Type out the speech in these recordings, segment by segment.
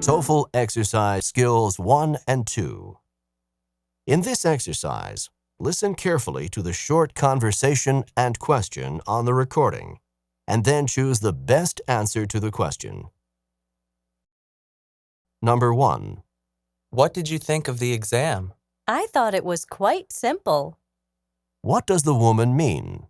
TOEFL Exercise Skills 1 and 2. In this exercise, listen carefully to the short conversation and question on the recording, and then choose the best answer to the question. Number 1. What did you think of the exam? I thought it was quite simple. What does the woman mean?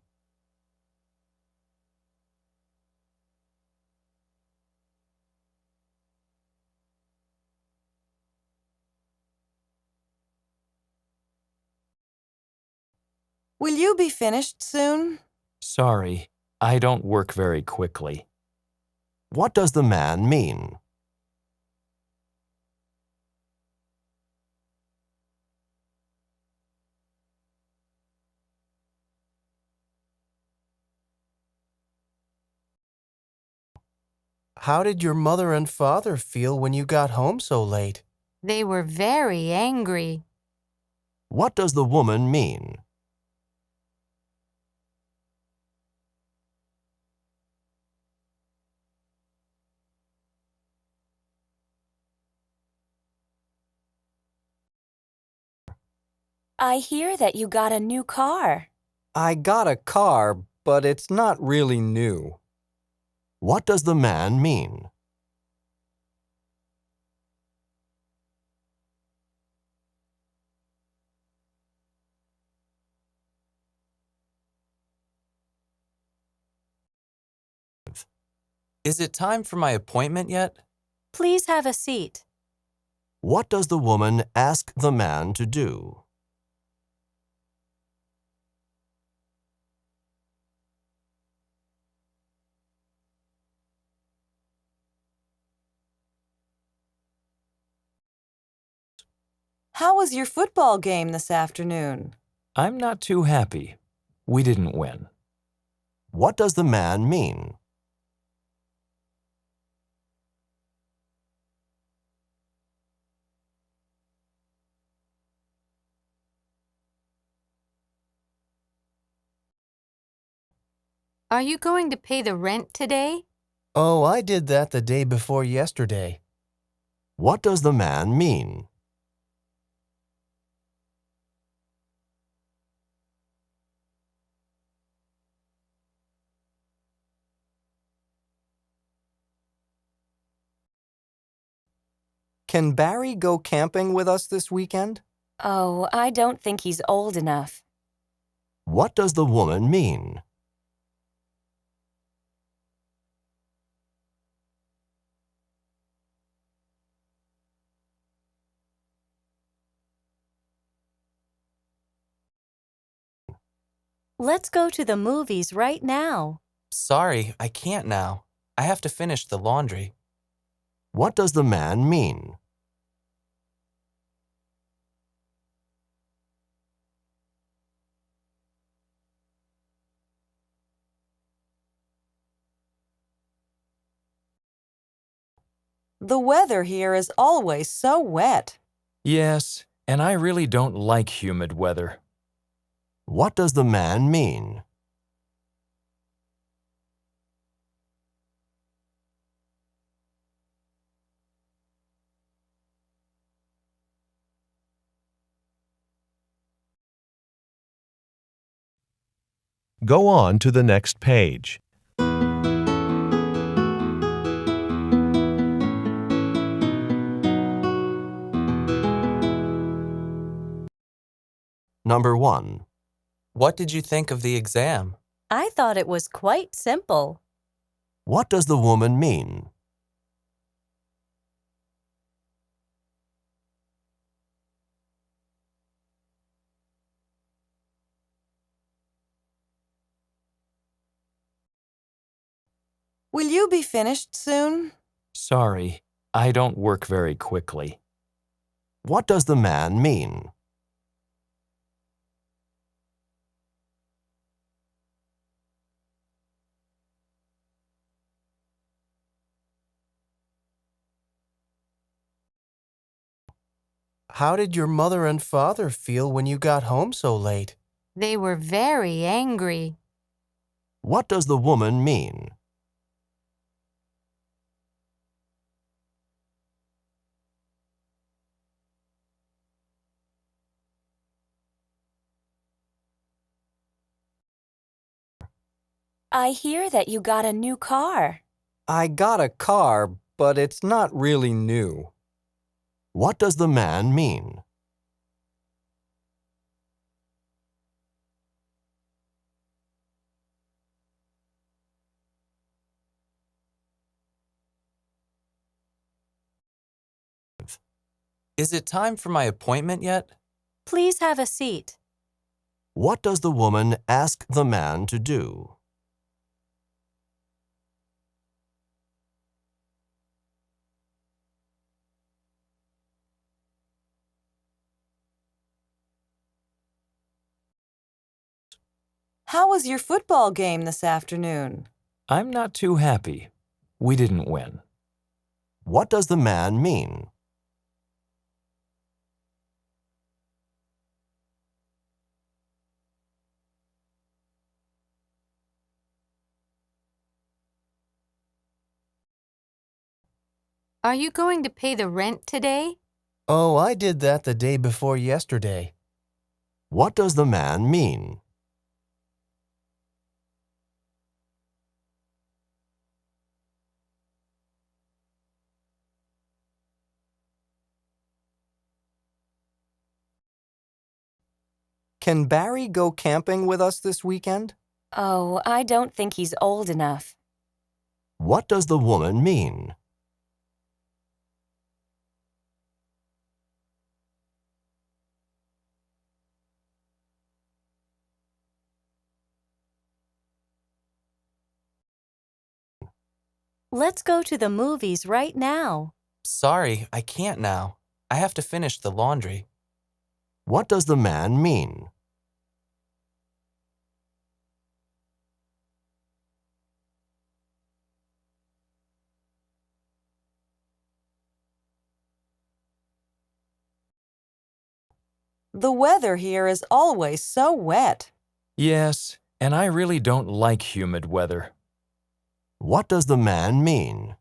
Will you be finished soon? Sorry, I don't work very quickly. What does the man mean? How did your mother and father feel when you got home so late? They were very angry. What does the woman mean? I hear that you got a new car. I got a car, but it's not really new. What does the man mean? Is it time for my appointment yet? Please have a seat. What does the woman ask the man to do? How was your football game this afternoon? I'm not too happy. We didn't win. What does the man mean? Are you going to pay the rent today? Oh, I did that the day before yesterday. What does the man mean? Can Barry go camping with us this weekend? Oh, I don't think he's old enough. What does the woman mean? Let's go to the movies right now. Sorry, I can't now. I have to finish the laundry. What does the man mean? The weather here is always so wet. Yes, and I really don't like humid weather. What does the man mean? Go on to the next page. Number 1. What did you think of the exam? I thought it was quite simple. What does the woman mean? Will you be finished soon? Sorry, I don't work very quickly. What does the man mean? How did your mother and father feel when you got home so late? They were very angry. What does the woman mean? I hear that you got a new car. I got a car, but it's not really new. What does the man mean? Is it time for my appointment yet? Please have a seat. What does the woman ask the man to do? How was your football game this afternoon? I'm not too happy. We didn't win. What does the man mean? Are you going to pay the rent today? Oh, I did that the day before yesterday. What does the man mean? Can Barry go camping with us this weekend? Oh, I don't think he's old enough. What does the woman mean? Let's go to the movies right now. Sorry, I can't now. I have to finish the laundry. What does the man mean? The weather here is always so wet. Yes, and I really don't like humid weather. What does the man mean?